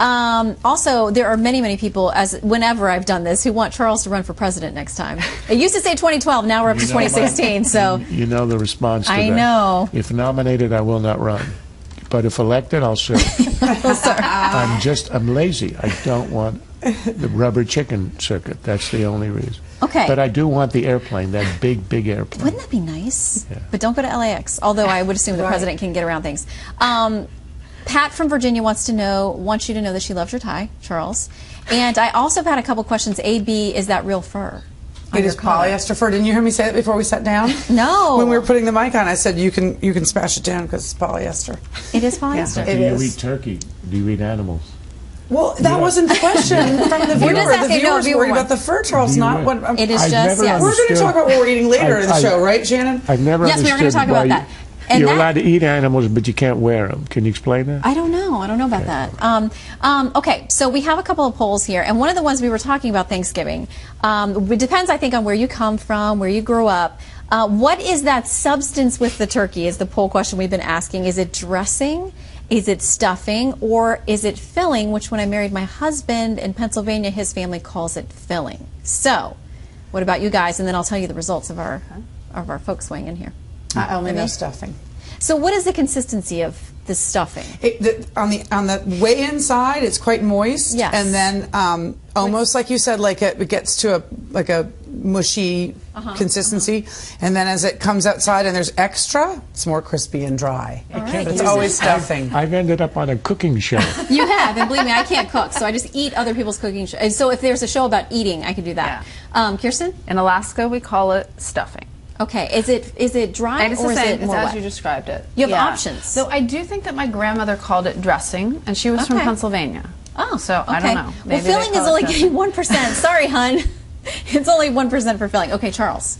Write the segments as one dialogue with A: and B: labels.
A: Also, there are many, many people, as whenever I've done this, who want Charles to run for president next time. It used to say 2012, now we're up to 2016. So
B: you know the response to that.
A: I know.
B: If nominated, I will not run. But if elected, I'll serve. I'm lazy. I don't want the rubber chicken circuit. That's the only reason.
A: Okay.
B: But I do want the airplane, that big, big airplane.
A: Wouldn't that be nice?
B: Yeah.
A: But don't go to LAX, although I would assume the president can get around things. Pat from Virginia wants you to know that she loves your tie, Charles. And I also have had a couple questions. A.B., is that real fur?
C: It is polyester fur. Didn't you hear me say it before we sat down?
A: No.
C: When we were putting the mic on, I said you can smash it down because it's polyester.
A: It is polyester.
C: Yeah,
B: Do you eat turkey? Do you eat animals?
C: Well, that wasn't the question from the viewer. The viewer's worried about the fur, Charles, not what...
A: It is just, yes.
C: We're going to talk about what we're eating later in the show, right, Shannon?
B: I've never
A: understood. Yes, we were going to talk about that.
B: You're allowed to eat animals, but you can't wear them. Can you explain that?
A: I don't know. I don't know about that. Okay, so we have a couple of polls here, and one of the ones we were talking about Thanksgiving. It depends, I think, on where you come from, where you grew up. What is that substance with the turkey is the poll question we've been asking. Is it dressing? Is it stuffing? Or is it filling, which when I married my husband in Pennsylvania, his family calls it filling. So, what about you guys? And then I'll tell you the results of our folks weighing in here.
C: I only know stuffing.
A: So what is the consistency of the stuffing?
C: On the way inside, it's quite moist.
A: Yes.
C: And then almost like you said, like it gets to a mushy consistency. And then as it comes outside and there's extra, it's more crispy and dry.
A: Right.
C: It's always stuffing.
B: I've ended up on a cooking show.
A: You have, and believe me, I can't cook, so I just eat other people's cooking shows. And so if there's a show about eating, I could do that. Yeah. Kirsten?
D: In Alaska, we call it stuffing.
A: Okay, is it dry
D: and it's
A: or
D: the same,
A: is it more
D: it's
A: wet?
D: as you described it.
A: You have options.
D: So I do think that my grandmother called it dressing, and she was from Pennsylvania.
A: Oh,
D: so I don't know.
A: Maybe well, filling is only getting 1%. Sorry, hun. It's only 1% for filling. Okay, Charles.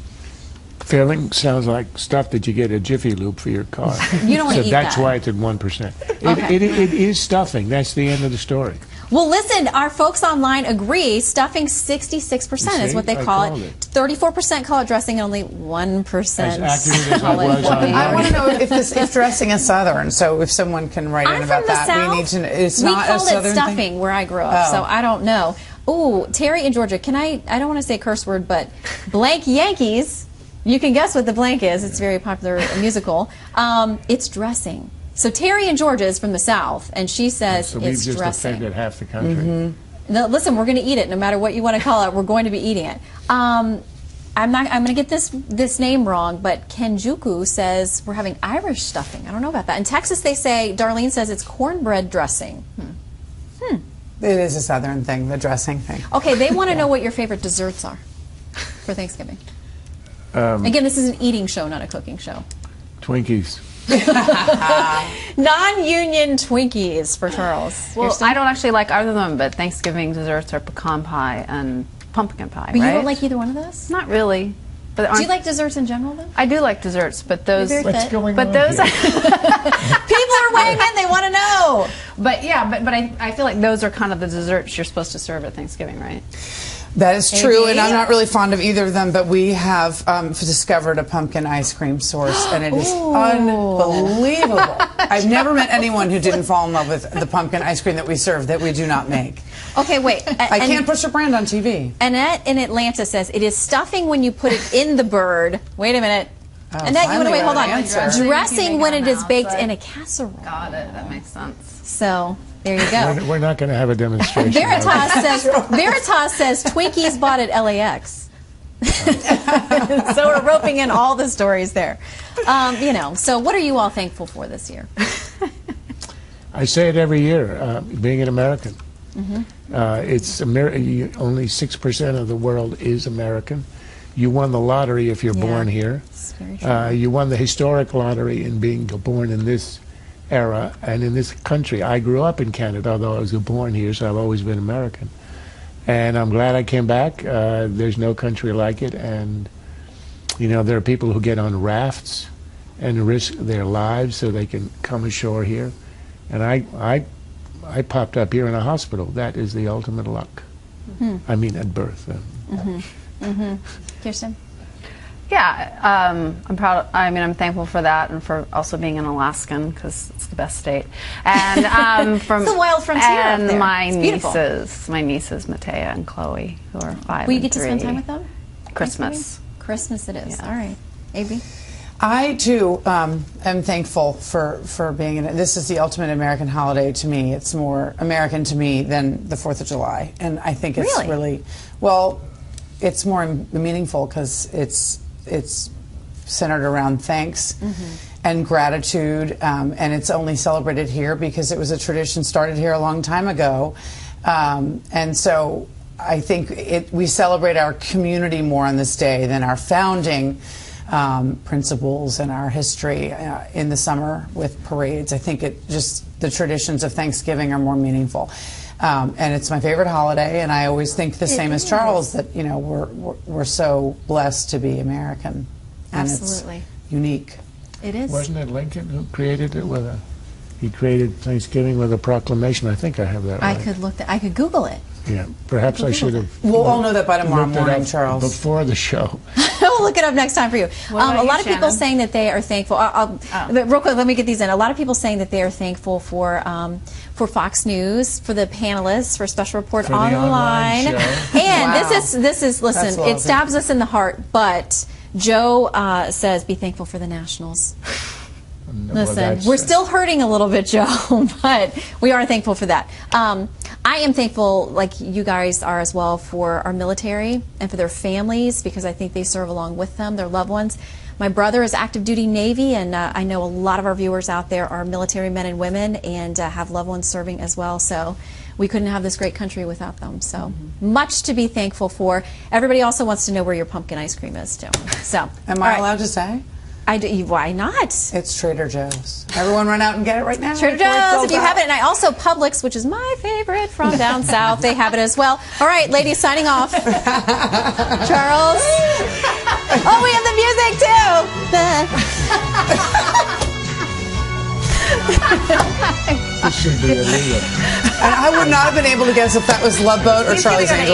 B: Filling sounds like stuff that you get at Jiffy Lube for your car.
A: You don't want to eat that.
B: So that's why it's at 1%. It is stuffing. That's the end of the story.
A: Well, listen, our folks online agree. Stuffing 66% is what they call it. 34% call it dressing, and only 1% call it filling.
C: I want to know if dressing is Southern. So if someone can write in about that,
A: South.
C: We need to know. It's not a Southern thing.
A: We called it stuffing where I grew up, so I don't know. Ooh, Terry in Georgia, I don't want to say a curse word, but blank Yankees. You can guess what the blank is. It's a very popular musical. It's dressing. So Terry in Georgia is from the South, and she says
B: so
A: it's
B: we've just
A: dressing.
B: offended half the country.
A: No, listen, we're going to eat it, no matter what you want to call it. We're going to be eating it. I'm going to get this name wrong, but Kenjuku says we're having Irish stuffing. I don't know about that. In Texas, they say Darlene says it's cornbread dressing.
C: It is a Southern thing, the dressing thing.
A: Okay, they want to know what your favorite desserts are for Thanksgiving. Again, this is an eating show, not a cooking show.
B: Twinkies.
A: Non-union Twinkies for Charles.
D: Well, I don't actually like either of them, but Thanksgiving desserts are pecan pie and pumpkin pie,
A: But you don't like either one of those?
D: Not really. But
A: do you like desserts in general, though?
D: I do like desserts, but those...
B: What's going on
D: those
B: here?
A: People are weighing in, they want to know.
D: But yeah, but I feel like those are kind of the desserts you're supposed to serve at Thanksgiving, right?
C: That is true, and I'm not really fond of either of them, but we have discovered a pumpkin ice cream source, and it is unbelievable. I've never met anyone who didn't fall in love with the pumpkin ice cream that we serve, that we do not make.
A: Okay, wait.
C: I can't push a brand on TV.
A: Annette in Atlanta says it is stuffing when you put it in the bird. Wait a minute. Annette, you want to wait? Hold on.
D: Dressing
A: when it is baked in a casserole.
D: Got it. That makes sense.
A: So... there you go.
B: We're not going to have a demonstration.
A: Veritas says Twinkies bought at LAX. So we're roping in all the stories there. So what are you all thankful for this year?
B: I say it every year, being an American. It's only 6% of the world is American. You won the lottery if you're born here.
A: Very true.
B: You won the historic lottery in being born in this era and in this country. I grew up in Canada, although I was born here, so I've always been American. And I'm glad I came back. There's no country like it. And, there are people who get on rafts and risk their lives so they can come ashore here. And I popped up here in a hospital. That is the ultimate luck. I mean, at birth.
A: Kirsten?
D: Yeah, I'm proud. I mean, I'm thankful for that, and for also being an Alaskan because it's the best state. And from
A: it's the wild frontier
D: and
A: up there.
D: my
A: It's
D: nieces, Matea and Chloe, who are 5
A: Will you
D: and
A: get to
D: 3.
A: spend time with them?
D: Christmas.
A: Christmas it is.
D: Yeah.
A: All right. AB?
C: I too am thankful for being in it. This is the ultimate American holiday to me. It's more American to me than the 4th of July, and I think it's really well. It's more meaningful because it's centered around thanks and gratitude, and it's only celebrated here because it was a tradition started here a long time ago, and so I think we celebrate our community more on this day than our founding principles and our history in the summer with parades. I think the traditions of Thanksgiving are more meaningful. And it's my favorite holiday, and I always think the same as Charles, that we're so blessed to be American, and
A: Absolutely.
C: It's unique.
A: It is.
B: Wasn't it Lincoln who created it with he created Thanksgiving with a proclamation? I think I have that right.
A: I could Google it.
B: Yeah, perhaps I should have.
C: We'll all know that by tomorrow
B: looked it
C: morning,
B: up
C: Charles.
B: Before the show.
A: We'll look it up next time for you. A lot of people
D: Shannon?
A: saying that they are thankful. But real quick, let me get these in. A lot of people saying that they are thankful for Fox News, for the panelists, for Special Report
B: For the online show.
A: And
C: Wow.
A: this is listen,
C: That's
A: it
C: lovely.
A: stabs us in the heart, but Joe says be thankful for the Nationals. Listen, we're still hurting a little bit, Joe, but we are thankful for that. I am thankful, like you guys are as well, for our military and for their families, because I think they serve along with them, their loved ones. My brother is active duty Navy, and I know a lot of our viewers out there are military men and women and have loved ones serving as well. So we couldn't have this great country without them. So much to be thankful for. Everybody also wants to know where your pumpkin ice cream is, too. So,
C: Am I allowed to say?
A: Why not?
C: It's Trader Joe's. Everyone run out and get it right now.
A: Trader Joe's, if you have it. And I also, Publix, which is my favorite from down south, they have it as well. All right, ladies, signing off. Charles. Oh, we have the music, too.
B: This should be illegal.
C: And I would not have been able to guess if that was Love Boat or Charlie's Angels.